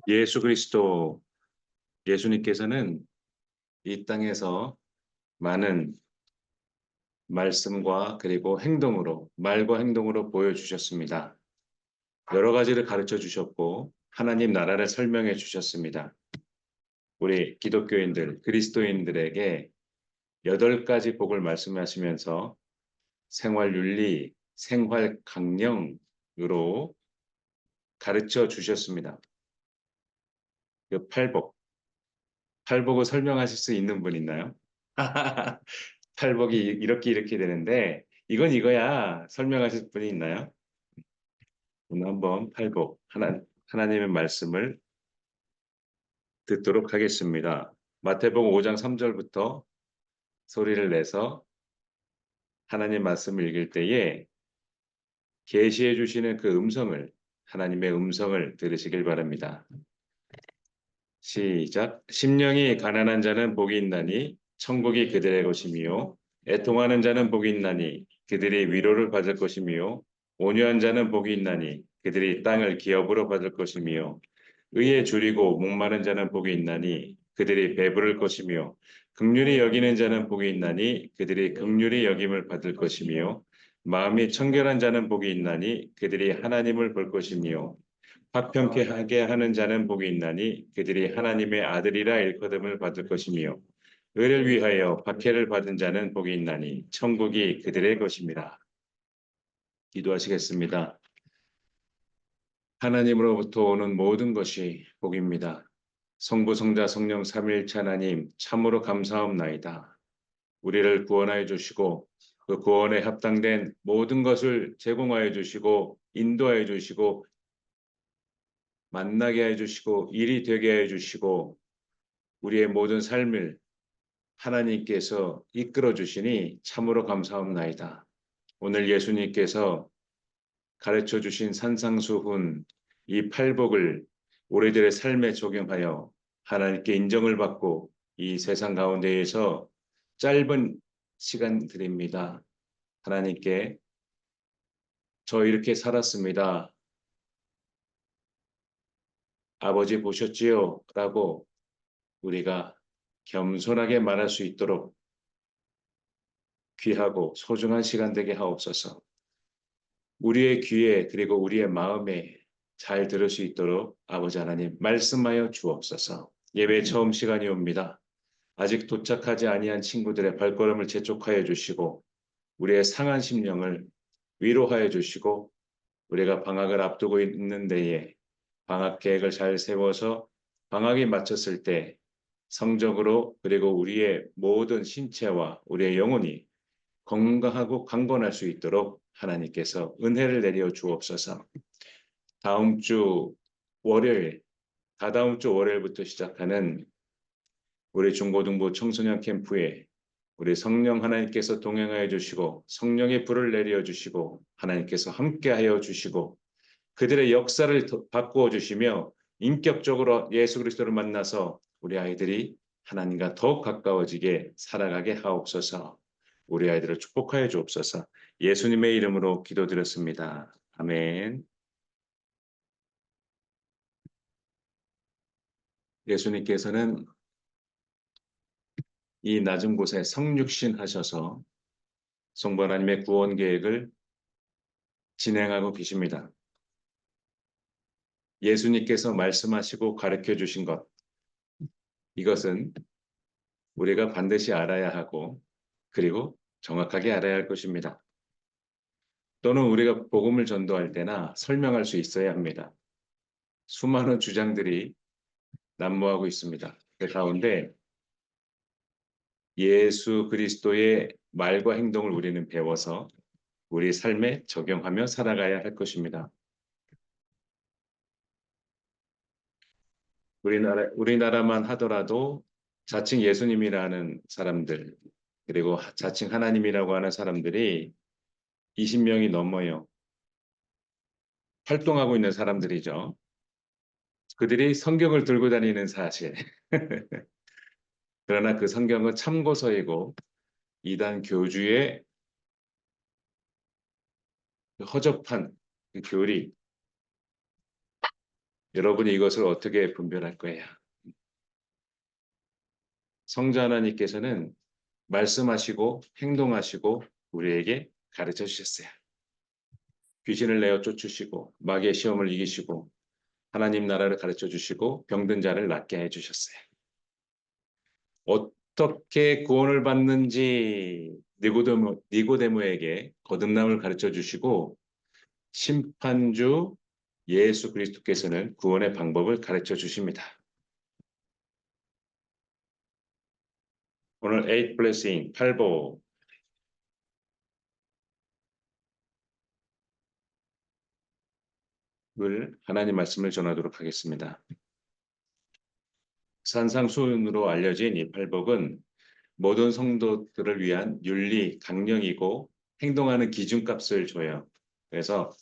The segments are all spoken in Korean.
예수 그리스도, 예수님께서는 이 땅에서 많은 말씀과 그리고 행동으로, 말과 행동으로 보여주셨습니다. 여러 가지를 가르쳐 주셨고, 하나님 나라를 설명해 주셨습니다. 우리 기독교인들, 그리스도인들에게 8가지 복을 말씀하시면서 생활 윤리, 생활 강령으로 가르쳐 주셨습니다. 그 팔복을 설명하실 수 있는 분 있나요? 팔복이 이렇게 되는데 이건 이거야. 설명하실 분이 있나요? 오늘 한번 팔복 하나님의 말씀을 듣도록 하겠습니다. 마태복음 5장 3절부터 소리를 내서 하나님 말씀을 읽을 때에 계시해 주시는 그 음성을 하나님의 음성을 들으시길 바랍니다. 시작. 심령이 가난한 자는 복이 있나니 천국이 그들의 것이며 애통하는 자는 복이 있나니 그들이 위로를 받을 것이며 온유한 자는 복이 있나니 그들이 땅을 기업으로 받을 것이며 의에 줄이고 목마른 자는 복이 있나니 그들이 배부를 것이며 긍휼히 여기는 자는 복이 있나니 그들이 긍휼히 여김을 받을 것이며 마음이 청결한 자는 복이 있나니 그들이 하나님을 볼 것이며 화평케 하게 하는 자는 복이 있나니 그들이 하나님의 아들이라 일컬음을 받을 것이며 의를 위하여 박해를 받은 자는 복이 있나니 천국이 그들의 것입니다. 기도하시겠습니다. 하나님으로부터 오는 모든 것이 복입니다. 성부, 성자, 성령 삼위일체 하나님 참으로 감사합나이다. 우리를 구원하여 주시고 그 구원에 합당된 모든 것을 제공하여 주시고 인도하여 주시고 만나게 해주시고 일이 되게 해주시고 우리의 모든 삶을 하나님께서 이끌어 주시니 참으로 감사합나이다. 오늘 예수님께서 가르쳐 주신 산상수훈 이 팔복을 우리들의 삶에 적용하여 하나님께 인정을 받고 이 세상 가운데에서 짧은 시간들입니다. 하나님께 저 이렇게 살았습니다. 아버지 보셨지요? 라고 우리가 겸손하게 말할 수 있도록 귀하고 소중한 시간 되게 하옵소서. 우리의 귀에 그리고 우리의 마음에 잘 들을 수 있도록 아버지 하나님 말씀하여 주옵소서. 예배 처음 시간이 옵니다. 아직 도착하지 아니한 친구들의 발걸음을 재촉하여 주시고 우리의 상한 심령을 위로하여 주시고 우리가 방학을 앞두고 있는 데에 방학 계획을 잘 세워서 방학이 마쳤을 때 성적으로 그리고 우리의 모든 신체와 우리의 영혼이 건강하고 강건할 수 있도록 하나님께서 은혜를 내려 주옵소서. 다음 주 월요일, 다다음 주 월요일부터 시작하는 우리 중고등부 청소년 캠프에 우리 성령 하나님께서 동행하여 주시고 성령의 불을 내려 주시고 하나님께서 함께하여 주시고 그들의 역사를 바꾸어 주시며 인격적으로 예수 그리스도를 만나서 우리 아이들이 하나님과 더욱 가까워지게 살아가게 하옵소서. 우리 아이들을 축복하여 주옵소서. 예수님의 이름으로 기도드렸습니다. 아멘. 예수님께서는 이 낮은 곳에 성육신 하셔서 성부 하나님의 구원 계획을 진행하고 계십니다. 예수님께서 말씀하시고 가르쳐 주신 것, 이것은 우리가 반드시 알아야 하고 그리고 정확하게 알아야 할 것입니다. 또는 우리가 복음을 전도할 때나 설명할 수 있어야 합니다. 수많은 주장들이 난무하고 있습니다. 그 가운데 예수 그리스도의 말과 행동을 우리는 배워서 우리 삶에 적용하며 살아가야 할 것입니다. 우리나라만 하더라도 자칭 예수님이라는 사람들, 그리고 자칭 하나님이라고 하는 사람들이 20명이 넘어요. 활동하고 있는 사람들이죠. 그들이 성경을 들고 다니는 사실. 그러나 그 성경은 참고서이고 이단 교주의 허접한 그 교리, 여러분이 이것을 어떻게 분별할 거예요? 성자 하나님께서는 말씀하시고 행동하시고 우리에게 가르쳐 주셨어요. 귀신을 내어 쫓으시고 마귀의 시험을 이기시고 하나님 나라를 가르쳐 주시고 병든 자를 낫게 해 주셨어요. 어떻게 구원을 받는지 니고데모에게 거듭남을 가르쳐 주시고 심판주 예수 그리스도께서는 구원의 방법을 가르쳐 주십니다. 오늘 8 blessing 8복 을 하나님 말씀을 전하도록 하겠습니다. 산상수훈으로 알려진 이 팔복은 모든 성도들을 위한 윤리, 강령이고 행동하는 기준값을 줘요. 그래서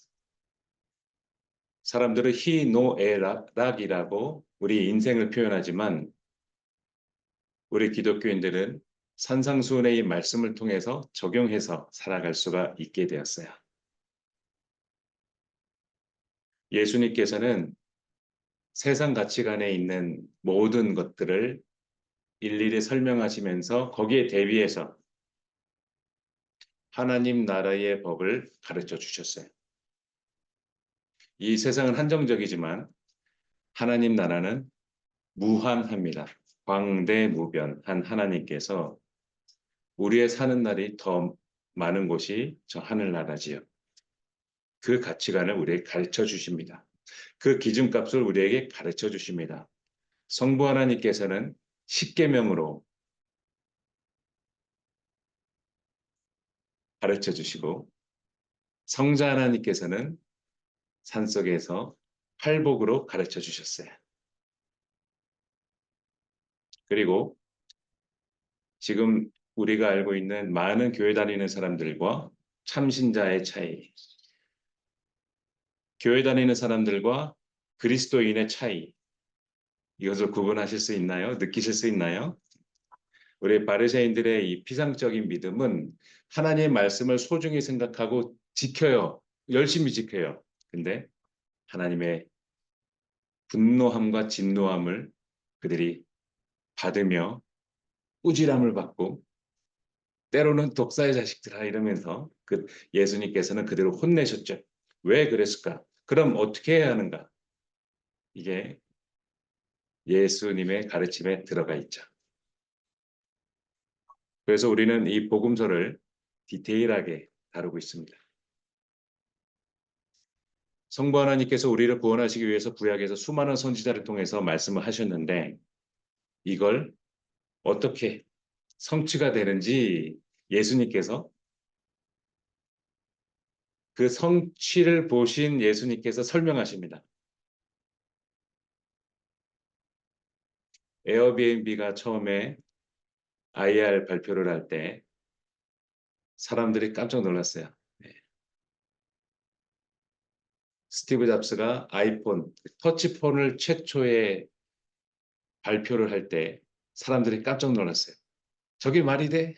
사람들은 희노애락이라고 우리 인생을 표현하지만 우리 기독교인들은 산상수훈의 이 말씀을 통해서 적용해서 살아갈 수가 있게 되었어요. 예수님께서는 세상 가치관에 있는 모든 것들을 일일이 설명하시면서 거기에 대비해서 하나님 나라의 법을 가르쳐 주셨어요. 이 세상은 한정적이지만 하나님 나라는 무한합니다. 광대무변한 하나님께서 우리의 사는 날이 더 많은 곳이 저 하늘나라지요. 그 가치관을 우리에게 가르쳐 주십니다. 그 기준값을 우리에게 가르쳐 주십니다. 성부 하나님께서는 십계명으로 가르쳐 주시고 성자 하나님께서는 산속에서 팔복으로 가르쳐 주셨어요. 그리고 지금 우리가 알고 있는 많은 교회 다니는 사람들과 참신자의 차이, 교회 다니는 사람들과 그리스도인의 차이, 이것을 구분하실 수 있나요? 느끼실 수 있나요? 우리 바리새인들의 이 피상적인 믿음은 하나님의 말씀을 소중히 생각하고 지켜요. 열심히 지켜요. 근데 하나님의 분노함과 진노함을 그들이 받으며 꾸지람을 받고 때로는 독사의 자식들아 이러면서 그 예수님께서는 그들을 혼내셨죠. 왜 그랬을까? 그럼 어떻게 해야 하는가? 이게 예수님의 가르침에 들어가 있죠. 그래서 우리는 이 복음서를 디테일하게 다루고 있습니다. 성부 하나님께서 우리를 구원하시기 위해서 구약에서 수많은 선지자를 통해서 말씀을 하셨는데 이걸 어떻게 성취가 되는지 예수님께서 그 성취를 보신 예수님께서 설명하십니다. 에어비앤비가 처음에 IR 발표를 할 때 사람들이 깜짝 놀랐어요. 네. 스티브 잡스가 아이폰, 터치폰을 최초에 발표를 할 때 사람들이 깜짝 놀랐어요. 저게 말이 돼?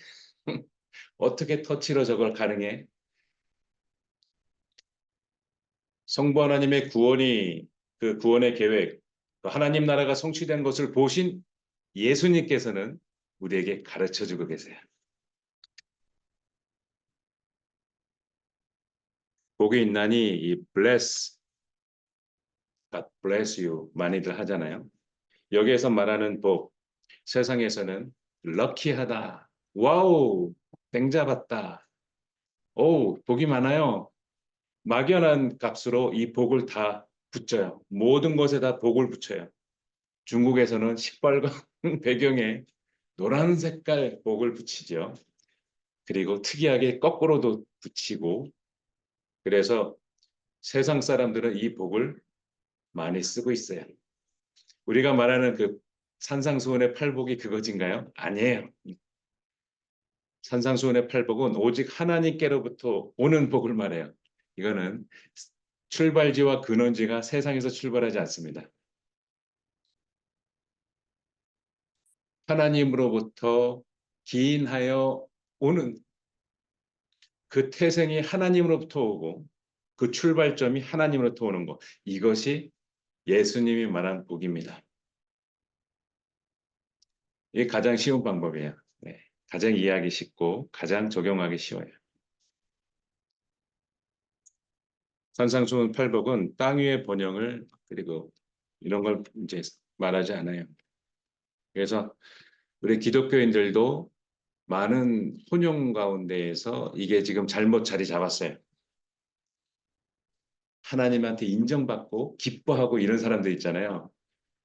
어떻게 터치로 저걸 가능해? 성부 하나님의 구원이 그 구원의 계획, 하나님 나라가 성취된 것을 보신 예수님께서는 우리에게 가르쳐 주고 계세요. 복이 있나니 이 bless, God bless you 많이들 하잖아요. 여기에서 말하는 복, 세상에서는 럭키하다, 와우, 땡 잡았다, 오, 복이 많아요. 막연한 값으로 이 복을 다 붙여요. 모든 것에 다 복을 붙여요. 중국에서는 시뻘건 배경에 노란 색깔 복을 붙이죠. 그리고 특이하게 거꾸로도 붙이고 그래서 세상 사람들은 이 복을 많이 쓰고 있어요. 우리가 말하는 그 산상수훈의 팔복이 그것인가요? 아니에요. 산상수훈의 팔복은 오직 하나님께로부터 오는 복을 말해요. 이거는 출발지와 근원지가 세상에서 출발하지 않습니다. 하나님으로부터 기인하여 오는 그 태생이 하나님으로부터 오고 그 출발점이 하나님으로부터 오는 것. 이것이 예수님이 말한 복입니다. 이게 가장 쉬운 방법이에요. 네. 가장 이해하기 쉽고 가장 적용하기 쉬워요. 산상수훈 팔복은 땅 위의 번영을 그리고 이런 걸 이제 말하지 않아요. 그래서 우리 기독교인들도 많은 혼용 가운데에서 이게 지금 잘못 자리 잡았어요. 하나님한테 인정받고 기뻐하고 이런 사람들 있잖아요.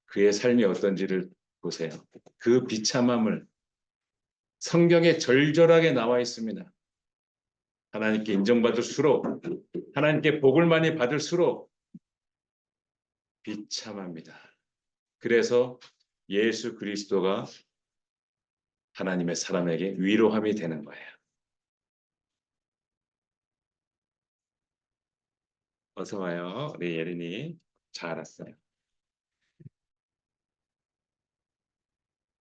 그의 삶이 어떤지를 보세요. 그 비참함을 성경에 절절하게 나와 있습니다. 하나님께 인정받을수록 하나님께 복을 많이 받을수록 비참합니다. 그래서 예수 그리스도가 하나님의 사람에게 위로함이 되는 거예요. 어서 와요. 우리 예린이. 잘 왔어요.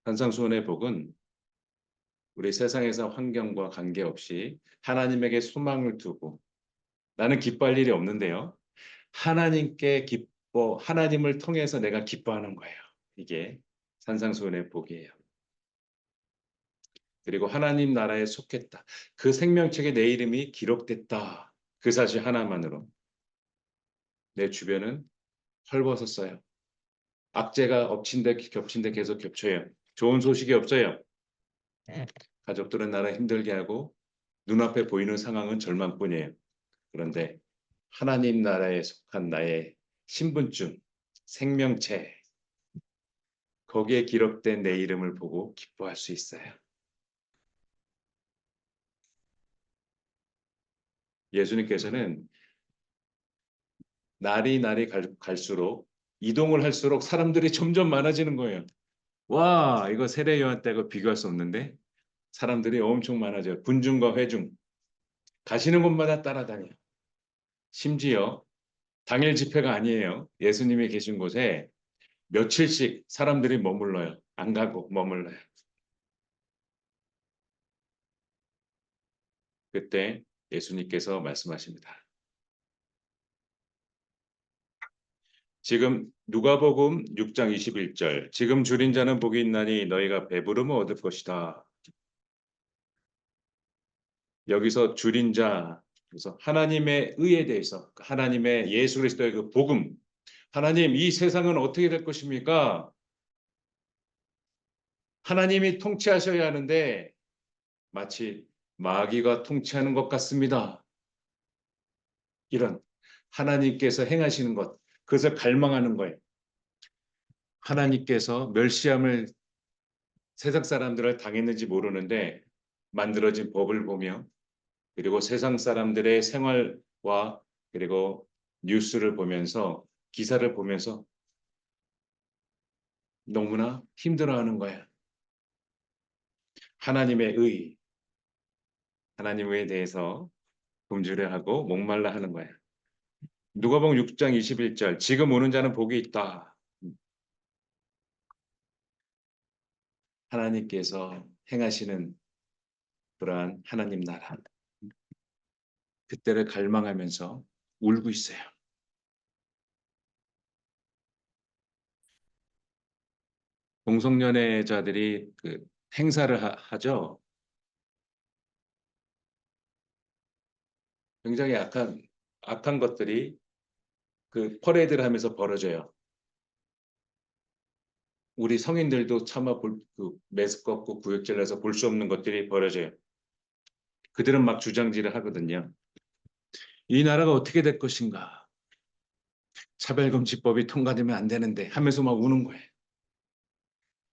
산상수훈의 복은 우리 세상에서 환경과 관계없이 하나님에게 소망을 두고 나는 기뻐할 일이 없는데요. 하나님께 기뻐, 하나님을 통해서 내가 기뻐하는 거예요. 이게 산상수훈의 복이에요. 그리고 하나님 나라에 속했다. 그 생명책에 내 이름이 기록됐다. 그 사실 하나만으로 내 주변은 헐벗었어요. 악재가 엎친 데 겹친 데 계속 겹쳐요. 좋은 소식이 없어요. 가족들은 나를 힘들게 하고 눈앞에 보이는 상황은 절망뿐이에요. 그런데 하나님 나라에 속한 나의 신분증, 생명체, 거기에 기록된 내 이름을 보고 기뻐할 수 있어요. 예수님께서는 날이 갈수록 이동을 할수록 사람들이 점점 많아지는 거예요. 와, 이거 세례 요한 때하고 비교할 수 없는데 사람들이 엄청 많아져요. 군중과 회중. 가시는 곳마다 따라다녀요. 심지어 당일 집회가 아니에요. 예수님이 계신 곳에 며칠씩 사람들이 머물러요. 안 가고 머물러요. 그때 예수님께서 말씀하십니다. 지금 누가복음 6장 21절 지금 줄인 자는 복이 있나니 너희가 배부름을 얻을 것이다. 여기서 줄인 자 그래서 하나님의 의에 대해서 하나님의 예수 그리스도의 그 복음 하나님 이 세상은 어떻게 될 것입니까? 하나님이 통치하셔야 하는데 마치 마귀가 통치하는 것 같습니다. 이런 하나님께서 행하시는 것 그것을 갈망하는 거예요. 하나님께서 멸시함을 세상 사람들을 당했는지 모르는데 만들어진 법을 보며 그리고 세상 사람들의 생활과 그리고 뉴스를 보면서 기사를 보면서 너무나 힘들어하는 거야. 하나님의 의, 하나님에 대해서 굶주려 하고 목말라 하는 거야. 누가복음 6장 21절 지금 오는 자는 복이 있다. 하나님께서 행하시는 그러한 하나님 나라. 그때를 갈망하면서 울고 있어요. 동성연애자들이 그 행사를 하죠. 굉장히 악한 것들이 그 퍼레이드를 하면서 벌어져요. 우리 성인들도 차마 그 메스껍고 구역질러서 볼 수 없는 것들이 벌어져요. 그들은 막 주장질을 하거든요. 이 나라가 어떻게 될 것인가? 차별금지법이 통과되면 안 되는데 하면서 막 우는 거예요.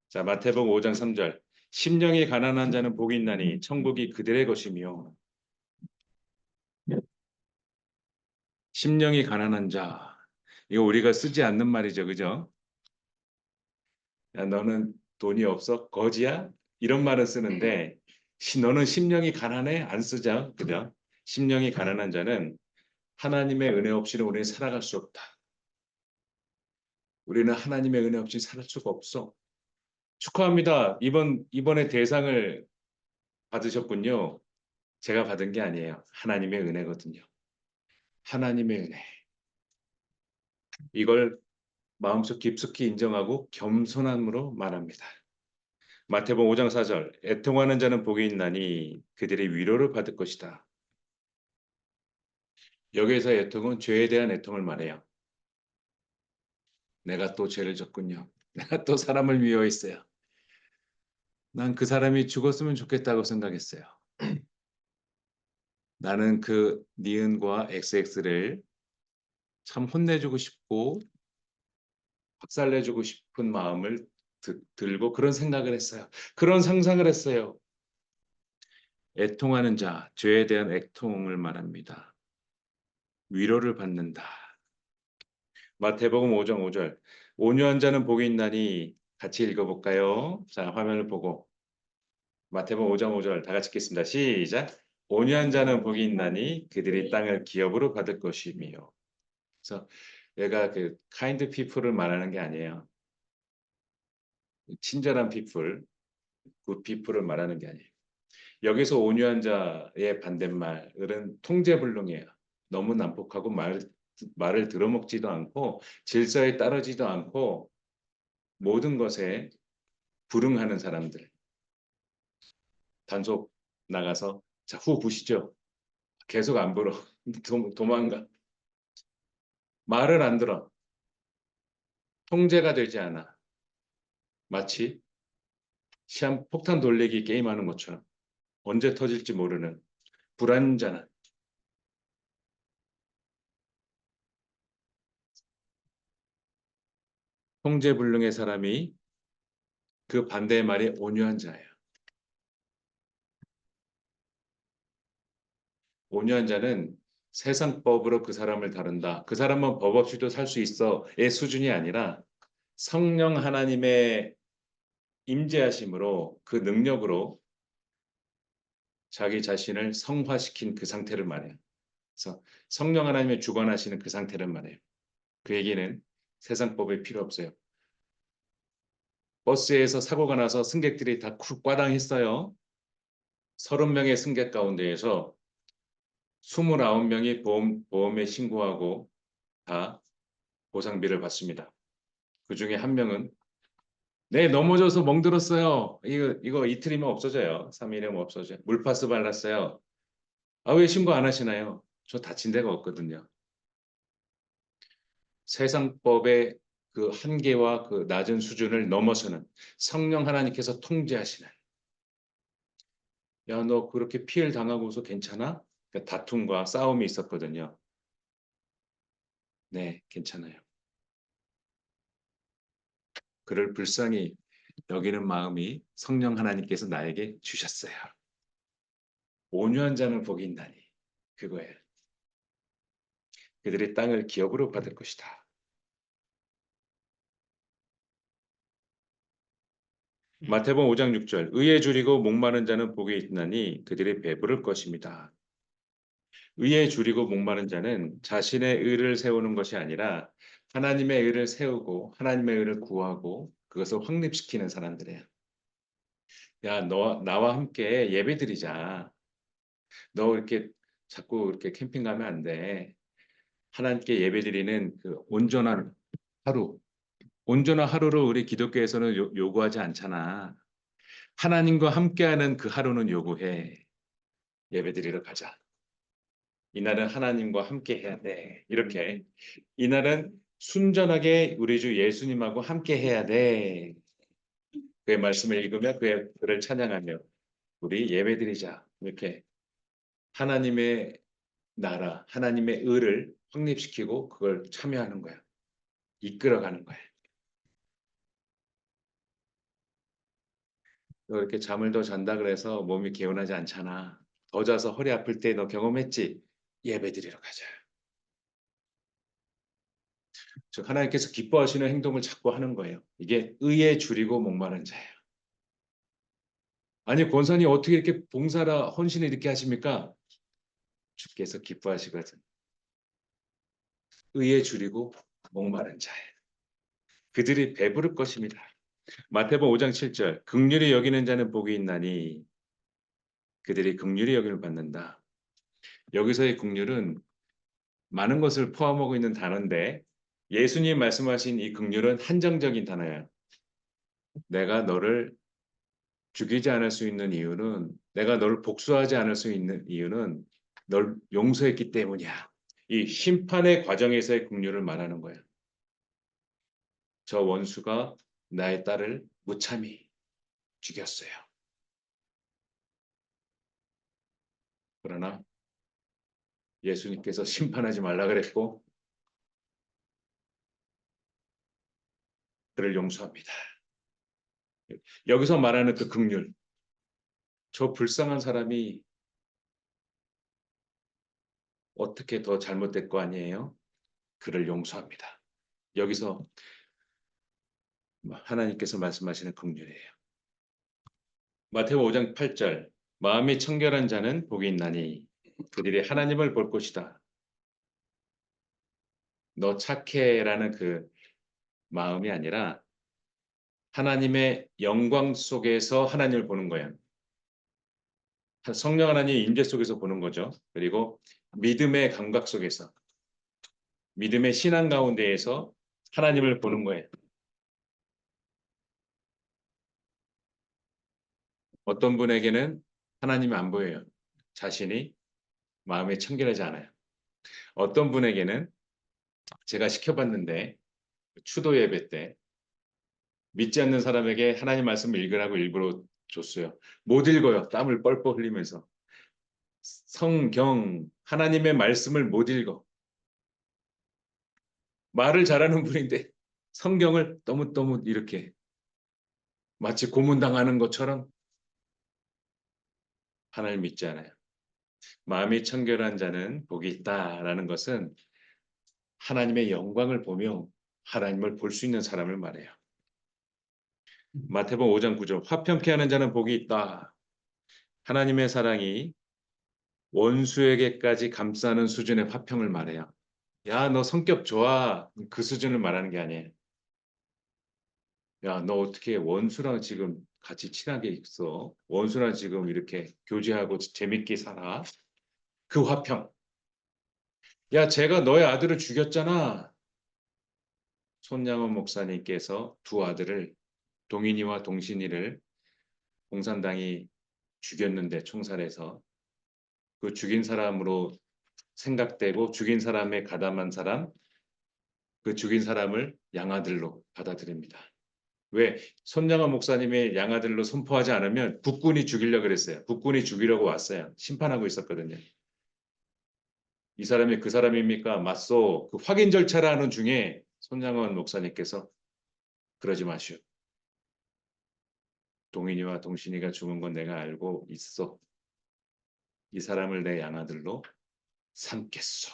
자, 마태복음 5장 3절. 심령이 가난한 자는 복이 있나니 천국이 그들의 것이며 심령이 가난한 자. 이거 우리가 쓰지 않는 말이죠. 그죠? 야, 너는 돈이 없어? 거지야? 이런 말을 쓰는데 너는 심령이 가난해? 안 쓰죠. 그죠? 심령이 가난한 자는 하나님의 은혜 없이는 우리는 살아갈 수 없다. 우리는 하나님의 은혜 없이 살 수가 없어. 축하합니다. 이번에 대상을 받으셨군요. 제가 받은 게 아니에요. 하나님의 은혜거든요. 하나님의 은혜. 이걸 마음속 깊숙이 인정하고 겸손함으로 말합니다. 마태복음 5장 4절 애통하는 자는 복이 있나니 그들이 위로를 받을 것이다. 여기에서 애통은 죄에 대한 애통을 말해요. 내가 또 죄를 졌군요. 내가 또 사람을 미워했어요. 난 그 사람이 죽었으면 좋겠다고 생각했어요. 나는 그 니은과 XX를 참 혼내주고 싶고 박살내주고 싶은 마음을 들고 그런 생각을 했어요. 그런 상상을 했어요. 애통하는 자, 죄에 대한 애통을 말합니다. 위로를 받는다. 마태복음 5장 5절. 온유한 자는 복이 있나니 같이 읽어볼까요? 자, 화면을 보고 마태복음 5장 5절 다 같이 읽겠습니다. 시작. 온유한 자는 복이 있나니 그들이 땅을 기업으로 받을 것이며. 그래서 얘가 그 kind people을 말하는 게 아니에요. 친절한 people, good people을 말하는 게 아니에요. 여기서 온유한 자의 반대말은 통제불능이에요. 너무 난폭하고 말을 들어먹지도 않고 질서에 따르지도 않고 모든 것에 불응하는 사람들. 단속 나가서 자, 후 부시죠. 계속 안 불어. 도망가. 말을 안 들어. 통제가 되지 않아. 마치 시한 폭탄 돌리기 게임하는 것처럼 언제 터질지 모르는 불안전한 통제불능의 사람이 그 반대의 말이 온유한 자예요. 온유한 자는 세상 법으로 그 사람을 다룬다. 그 사람은 법 없이도 살 수 있어의 수준이 아니라 성령 하나님의 임재하심으로 그 능력으로 자기 자신을 성화시킨 그 상태를 말해요. 그래서 성령 하나님의 주관하시는 그 상태를 말해요. 그 얘기는 세상 법이 필요 없어요. 버스에서 사고가 나서 승객들이 다 꽈당했어요. 30명의 승객 가운데에서 29명이 보험에 신고하고 다 보상비를 받습니다. 그 중에 한 명은 네, 넘어져서 멍들었어요. 이거 이틀이면 없어져요. 3일이면 없어져요. 물파스 발랐어요. 아, 왜 신고 안 하시나요? 저 다친 데가 없거든요. 세상법의 그 한계와 그 낮은 수준을 넘어서는 성령 하나님께서 통제하시는 야, 너 그렇게 피해를 당하고서 괜찮아? 그러니까 다툼과 싸움이 있었거든요. 네, 괜찮아요. 그를 불쌍히 여기는 마음이 성령 하나님께서 나에게 주셨어요. 온유한 자는 복이 있나니 그거예요. 그들이 땅을 기업으로 받을 것이다. 마태복음 5장 6절 의에 줄이고 목마른 자는 복이 있나니 그들이 배부를 것입니다. 의에 줄이고 목마른 자는 자신의 의를 세우는 것이 아니라 하나님의 의를 세우고 하나님의 의를 구하고 그것을 확립시키는 사람들이에요. 야, 너 나와 함께 예배드리자. 너 이렇게 자꾸 이렇게 캠핑 가면 안 돼. 하나님께 예배드리는 그 하루, 온전한 하루를 우리 기독교에서는 요구하지 않잖아. 하나님과 함께하는 그 하루는 요구해. 예배드리러 가자. 이날은 하나님과 함께 해야 돼. 이렇게 이날은 순전하게 우리 주 예수님하고 함께 해야 돼. 그의 말씀을 읽으며 그를 찬양하며 우리 예배드리자. 이렇게 하나님의 나라, 하나님의 의를 확립시키고 그걸 참여하는 거야. 이끌어가는 거야. 너 이렇게 잠을 더 잔다 그래서 몸이 개운하지 않잖아. 더 자서 허리 아플 때 너 경험했지? 예배드리러 가자. 즉 하나님께서 기뻐하시는 행동을 자꾸 하는 거예요. 이게 의에 줄이고 목마른 자예요. 아니 권사님 어떻게 이렇게 봉사라 헌신을 이렇게 하십니까? 주께서 기뻐하시거든. 의에 줄이고 목마른 자예요. 그들이 배부를 것입니다. 마태복음 5장 7절 긍휼히 여기는 자는 복이 있나니 그들이 긍휼히 여김을 받는다. 여기서의 긍휼은 많은 것을 포함하고 있는 단어인데 예수님 말씀하신 이 긍휼은 한정적인 단어예요. 내가 너를 죽이지 않을 수 있는 이유는, 내가 너를 복수하지 않을 수 있는 이유는 널 용서했기 때문이야. 이 심판의 과정에서의 긍휼을 말하는 거예요. 저 원수가 나의 딸을 무참히 죽였어요. 그러나 예수님께서 심판하지 말라 그랬고 그를 용서합니다. 여기서 말하는 그 긍휼, 저 불쌍한 사람이 어떻게 더 잘못될 거 아니에요? 그를 용서합니다. 여기서 하나님께서 말씀하시는 긍휼이에요. 마태복음 5장 8절, 마음이 청결한 자는 복이 있나니 그들이 하나님을 볼 것이다. 너 착해라는 그 마음이 아니라 하나님의 영광 속에서 하나님을 보는 거예요. 성령 하나님의 임재 속에서 보는 거죠. 그리고 믿음의 감각 속에서, 믿음의 신앙 가운데에서 하나님을 보는 거예요. 어떤 분에게는 하나님이 안 보여요. 자신이 마음이 청결하지 않아요. 어떤 분에게는 제가 시켜봤는데 추도 예배 때 믿지 않는 사람에게 하나님 말씀을 읽으라고 일부러 줬어요. 못 읽어요. 땀을 뻘뻘 흘리면서. 성경, 하나님의 말씀을 못 읽어. 말을 잘하는 분인데 성경을 너무 이렇게 마치 고문당하는 것처럼 하나님 믿지 않아요. 마음이 청결한 자는 복이 있다라는 것은 하나님의 영광을 보며 하나님을 볼 수 있는 사람을 말해요. 마태복음 5장 9절, 화평케 하는 자는 복이 있다. 하나님의 사랑이 원수에게까지 감싸는 수준의 화평을 말해요. 야, 너 성격 좋아. 그 수준을 말하는 게 아니에요. 야, 너 어떻게 원수랑 지금 같이 친하게 있어? 원수랑 지금 이렇게 교제하고 재밌게 살아? 그 화평. 야, 제가 너의 아들을 죽였잖아. 손양원 목사님께서 두 아들을, 동인이와 동신이를 공산당이 죽였는데, 총살해서 그 죽인 사람으로 생각되고 죽인 사람에 가담한 사람, 그 죽인 사람을 양아들로 받아들입니다. 왜? 손양원 목사님의 양아들로 선포하지 않으면 국군이 죽이려고 그랬어요. 국군이 죽이려고 왔어요. 심판하고 있었거든요. 이 사람이 그 사람입니까? 맞소. 그 확인 절차를 하는 중에 손양원 목사님께서 그러지 마시오. 동인이와 동신이가 죽은 건 내가 알고 있어. 이 사람을 내 양아들로 삼겠소.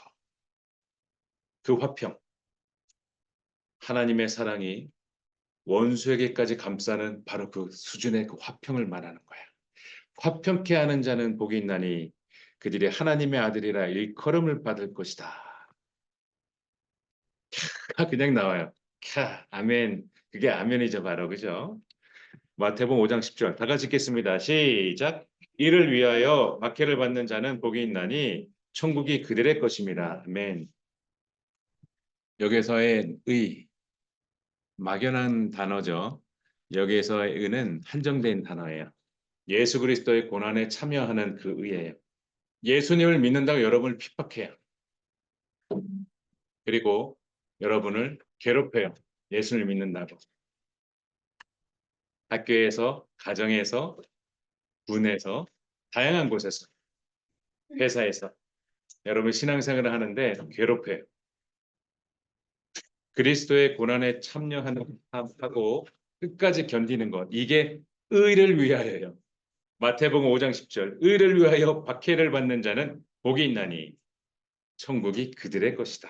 그 화평, 하나님의 사랑이 원수에게까지 감싸는 바로 그 수준의 그 화평을 말하는 거야. 화평케 하는 자는 복이 있나니 그들이 하나님의 아들이라 일컬음을 받을 것이다. 그냥 나와요. 아멘. 그게 아멘이죠, 바로. 그죠? 마태복음 5장 10절. 다 같이 읽겠습니다. 시작. 이를 위하여 박해를 받는 자는 복이 있나니 천국이 그들의 것입니다. 아멘. 여기서의 의, 막연한 단어죠. 여기에서의 의는 한정된 단어예요. 예수 그리스도의 고난에 참여하는 그 의예요. 예수님을 믿는다고 여러분을 핍박해요. 그리고 여러분을 괴롭혀요. 예수를 믿는다고. 학교에서, 가정에서, 군에서, 다양한 곳에서, 회사에서 여러분 신앙생활을 하는데 괴롭혀요. 그리스도의 고난에 참여하고 끝까지 견디는 것. 이게 의를 위하여요. 마태복음 5장 10절. 의를 위하여 박해를 받는 자는 복이 있나니 천국이 그들의 것이다.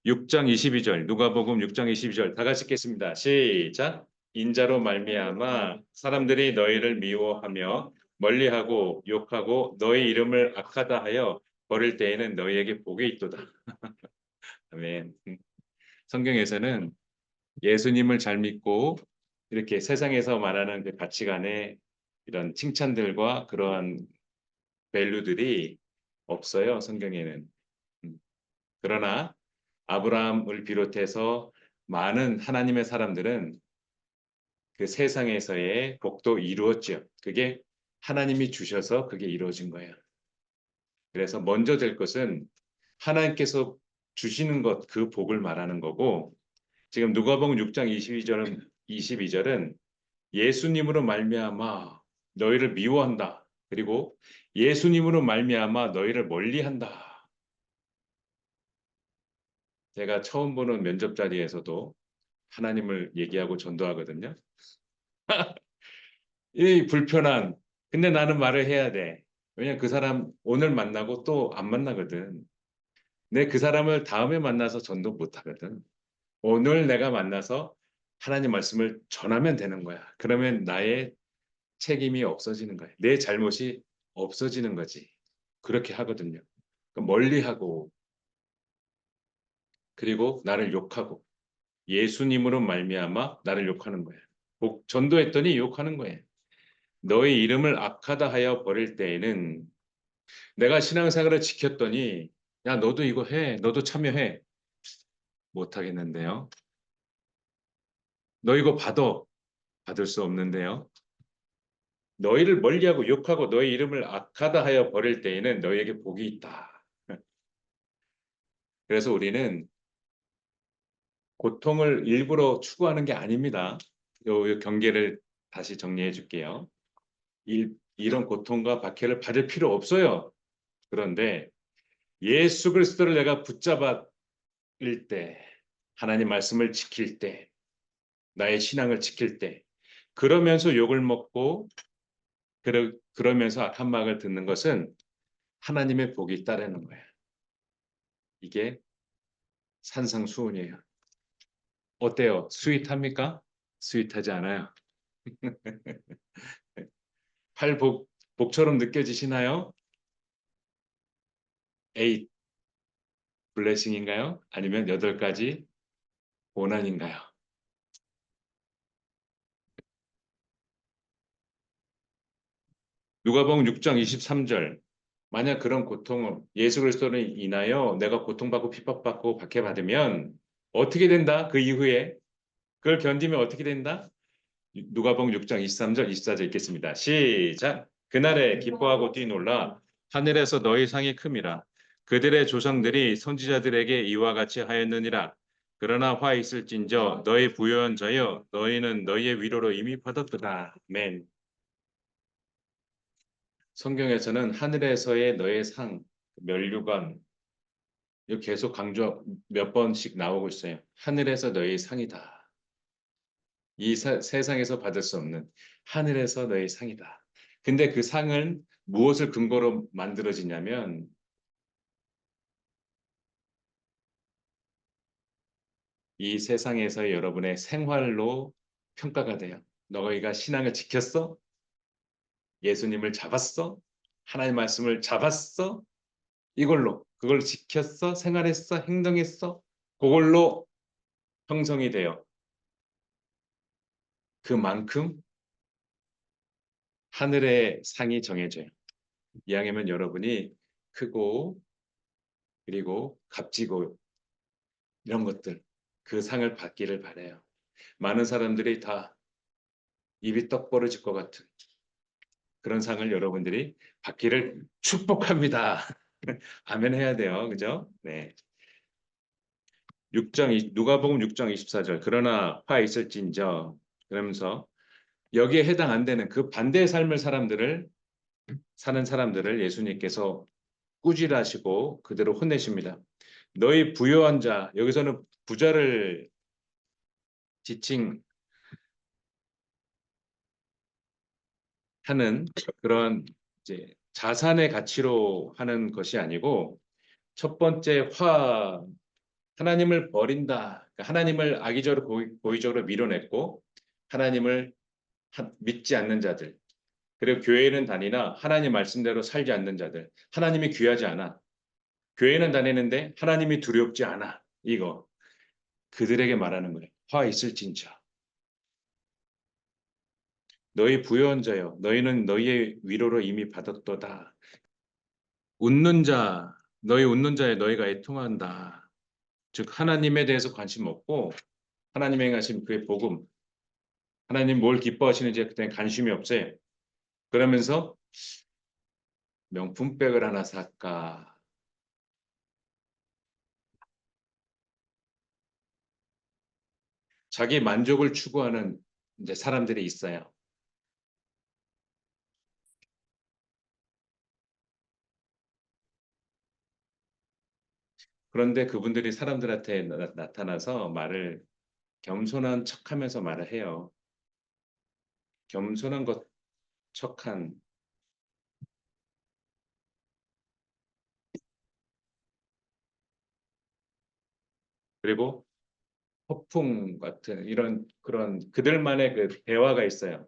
6장 22절. 누가복음 6장 22절. 다 같이 읽겠습니다. 시작. 인자로 말미암아 사람들이 너희를 미워하며 멀리하고 욕하고 너희 이름을 악하다 하여 버릴 때에는 너희에게 복이 있도다. 아멘. 성경에서는 예수님을 잘 믿고 이렇게 세상에서 말하는 그 가치관의 이런 칭찬들과 그러한 밸류들이 없어요. 성경에는. 음. 그러나 아브라함을 비롯해서 많은 하나님의 사람들은 그 세상에서의 복도 이루었죠. 그게 하나님이 주셔서 그게 이루어진 거예요. 그래서 먼저 될 것은 하나님께서 주시는 것, 그 복을 말하는 거고, 지금 누가복음 6장 22절은 예수님으로 말미암아 너희를 미워한다. 그리고 예수님으로 말미암아 너희를 멀리한다. 제가 처음 보는 면접 자리에서도 하나님을 얘기하고 전도하거든요. 이 불편한, 근데 나는 말을 해야 돼. 왜냐면 그 사람 오늘 만나고 또 안 만나거든. 내 그 사람을 다음에 만나서 전도 못 하거든. 오늘 내가 만나서 하나님 말씀을 전하면 되는 거야. 그러면 나의 책임이 없어지는 거야. 내 잘못이 없어지는 거지. 그렇게 하거든요. 멀리하고 그리고 나를 욕하고 예수님으로 말미암아 나를 욕하는 거야. 전도했더니 욕하는 거예요. 너의 이름을 악하다 하여 버릴 때에는 내가 신앙생활을 지켰더니 야 너도 이거 해. 너도 참여해. 못 하겠는데요. 너 이거 받을 수 없는데요. 너희를 멀리하고 욕하고 너의 이름을 악하다 하여 버릴 때에는 너희에게 복이 있다. 그래서 우리는 고통을 일부러 추구하는 게 아닙니다. 요 경계를 다시 정리해 줄게요. 이런 고통과 박해를 받을 필요 없어요. 그런데 예수 그리스도를 내가 붙잡을 때, 하나님 말씀을 지킬 때, 나의 신앙을 지킬 때, 그러면서 욕을 먹고 그러면서 악한 말을 듣는 것은 하나님의 복이 따르는 거예요. 이게 산상수훈이에요. 어때요? 스윗합니까? 스윗하지 않아요. 복처럼 느껴지시나요? 에잇 블레싱인가요? 아니면 8가지 고난인가요? 누가복음 6장 23절. 만약 그런 고통을 예수 그리스도를 인하여 내가 고통받고 핍박받고 박해받으면 어떻게 된다? 그 이후에 그걸 견디면 어떻게 된다? 누가복음 6장 23절 24절 읽겠습니다. 시작. 그날에 기뻐하고 뛰놀라 하늘에서 너희 상이 큼이라. 그들의 조상들이 선지자들에게 이와 같이 하였느니라. 그러나 화 있을진저 너희 부요한 자여 너희는 너희의 위로로 이미 받았도다. 아멘. 성경에서는 하늘에서의 너의 상, 면류관 이거 계속 강조 몇 번씩 나오고 있어요. 하늘에서 너의 상이다. 이 세상에서 받을 수 없는 하늘에서 너의 상이다. 근데 그 상은 무엇을 근거로 만들어지냐면 이 세상에서 여러분의 생활로 평가가 돼요. 너희가 신앙을 지켰어? 예수님을 잡았어? 하나님 말씀을 잡았어? 이걸로 그걸 지켰어? 생활했어? 행동했어? 그걸로 형성이 돼요. 그만큼 하늘의 상이 정해져요. 이왕이면 여러분이 크고 그리고 값지고 이런 것들 그 상을 받기를 바래요. 많은 사람들이 다 입이 떡 벌어질 것 같은 그런 상을 여러분들이 받기를 축복합니다. 아멘 해야 돼요. 그죠? 네. 누가복음 6장 24절. 그러나 화 있을진저 그러면서 여기에 해당 안 되는 그 반대의 삶을 사는 사람들을 예수님께서 꾸질하시고 그대로 혼내십니다. 너희 부요한 자, 여기서는 부자를 지칭하는 그런 이제 자산의 가치로 하는 것이 아니고 첫 번째 하나님을 버린다. 그러니까 하나님을 악의적으로 고의적으로 밀어냈고 하나님을 믿지 않는 자들. 그리고 교회는 다니나 하나님 말씀대로 살지 않는 자들. 하나님이 귀하지 않아. 교회는 다니는데 하나님이 두렵지 않아. 이거 그들에게 말하는 거예요. 화 있을진저. 너희 부요한 자여 너희는 너희의 위로로 이미 받았도다. 웃는 자 너희 웃는 자에 너희가 애통한다. 즉 하나님에 대해서 관심 없고 하나님 행하신 그의 복음, 하나님 뭘 기뻐하시는지에 그때 관심이 없어요. 그러면서 명품백을 하나 살까? 자기 만족을 추구하는 이제 사람들이 있어요. 그런데 그분들이 사람들한테 나타나서 말을 겸손한 척하면서 말을 해요. 겸손한 것 척한 그리고 허풍 같은 이런 그런 그들만의 그 대화가 있어요.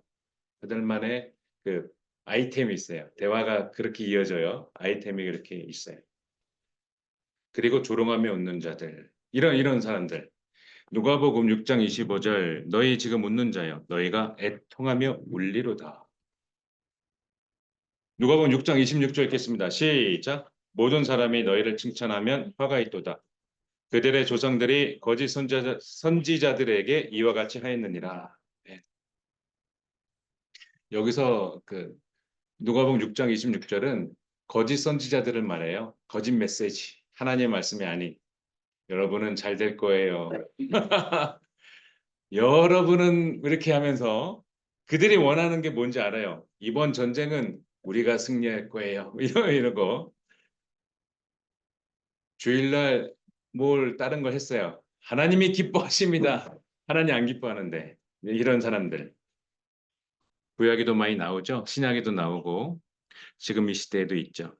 그들만의 그 아이템이 있어요. 대화가 그렇게 이어져요. 아이템이 그렇게 있어요. 그리고 조롱하며 웃는 자들. 이런 사람들. 누가복음 6장 25절 너희 지금 웃는 자여 너희가 애통하며 울리로다. 누가복음 6장 26절 읽겠습니다. 시작. 모든 사람이 너희를 칭찬하면 화가 있도다. 그들의 조상들이 거짓 선지자들에게 이와 같이 하였느니라. 네. 여기서 그 누가복음 6장 26절은 거짓 선지자들을 말해요. 거짓 메시지. 하나님의 말씀이 아닌 여러분은 잘 될 거예요. 여러분은 이렇게 하면서 그들이 원하는 게 뭔지 알아요. 이번 전쟁은 우리가 승리할 거예요. 이러고 주일날 뭘 다른 걸 했어요. 하나님이 기뻐하십니다. 하나님 안 기뻐하는데 이런 사람들 구약에도 많이 나오죠. 신약에도 나오고 지금 이 시대에도 있죠.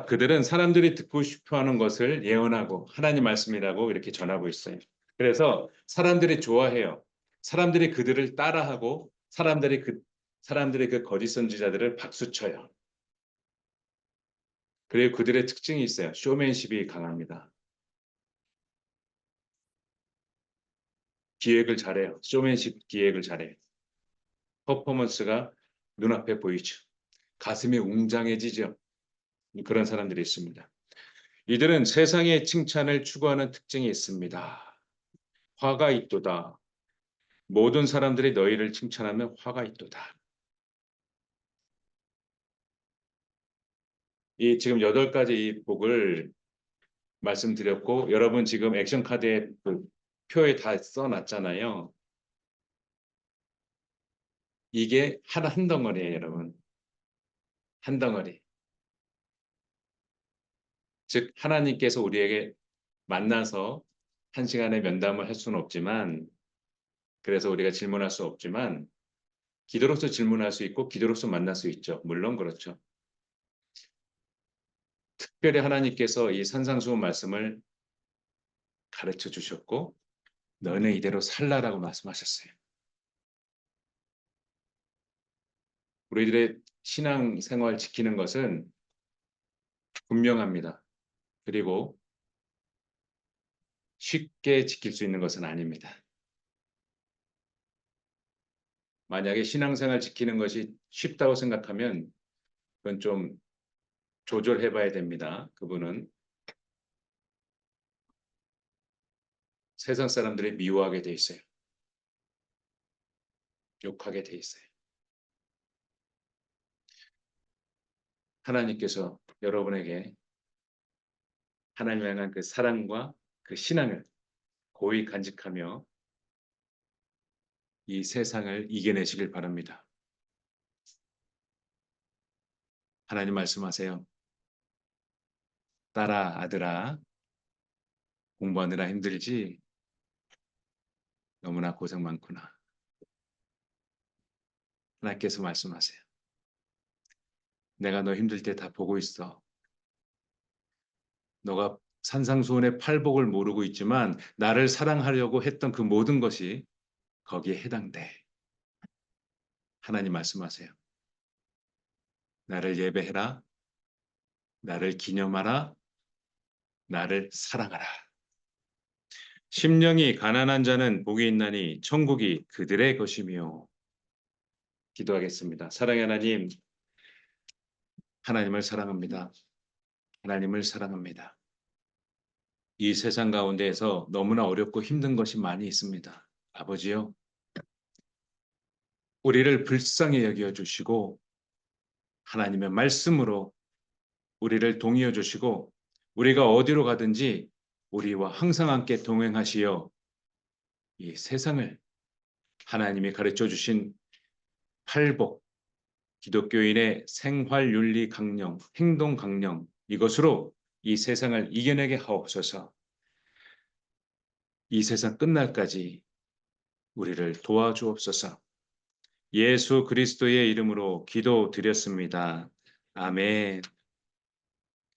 그들은 사람들이 듣고 싶어하는 것을 예언하고 하나님 말씀이라고 이렇게 전하고 있어요. 그래서 사람들이 좋아해요. 사람들이 그들을 따라하고 사람들이 그 거짓 선지자들을 박수쳐요. 그리고 그들의 특징이 있어요. 쇼맨십이 강합니다. 기획을 잘해요. 쇼맨십 기획을 잘해요. 퍼포먼스가 눈앞에 보이죠. 가슴이 웅장해지죠. 그런 사람들이 있습니다. 이들은 세상의 칭찬을 추구하는 특징이 있습니다. 화가 있도다. 모든 사람들이 너희를 칭찬하면 화가 있도다. 이 지금 8가지 이 복을 말씀드렸고 여러분 지금 액션 카드에 그 표에 다 써놨잖아요. 이게 한 덩어리예요, 여러분. 한 덩어리. 즉 하나님께서 우리에게 만나서 한 시간에 면담을 할 수는 없지만 그래서 우리가 질문할 수 없지만 기도로서 질문할 수 있고 기도로서 만날 수 있죠. 물론 그렇죠. 특별히 하나님께서 이 산상수훈 말씀을 가르쳐 주셨고 너는 이대로 살라라고 말씀하셨어요. 우리들의 신앙 생활 지키는 것은 분명합니다. 그리고 쉽게 지킬 수 있는 것은 아닙니다. 만약에 신앙생활 지키는 것이 쉽다고 생각하면 그건 좀 조절해 봐야 됩니다. 그분은 세상 사람들이 미워하게 돼 있어요. 욕하게 돼 있어요. 하나님께서 여러분에게 하나님 향한 그 사랑과 그 신앙을 고이 간직하며 이 세상을 이겨내시길 바랍니다. 하나님 말씀하세요. 딸아, 아들아, 공부하느라 힘들지? 너무나 고생 많구나. 하나님께서 말씀하세요. 내가 너 힘들 때 다 보고 있어. 너가 산상수훈의 팔복을 모르고 있지만 나를 사랑하려고 했던 그 모든 것이 거기에 해당돼. 하나님 말씀하세요. 나를 예배해라. 나를 기념하라. 나를 사랑하라. 심령이 가난한 자는 복이 있나니 천국이 그들의 것이며. 기도하겠습니다. 사랑의 하나님, 하나님을 사랑합니다. 하나님을 사랑합니다. 이 세상 가운데에서 너무나 어렵고 힘든 것이 많이 있습니다. 아버지요, 우리를 불쌍히 여겨 주시고 하나님의 말씀으로 우리를 동이어 주시고 우리가 어디로 가든지 우리와 항상 함께 동행하시어 이 세상을 하나님이 가르쳐 주신 팔복, 기독교인의 생활 윤리 강령, 행동 강령 이것으로 이 세상을 이겨내게 하옵소서. 이 세상 끝날까지 우리를 도와주옵소서. 예수 그리스도의 이름으로 기도드렸습니다. 아멘.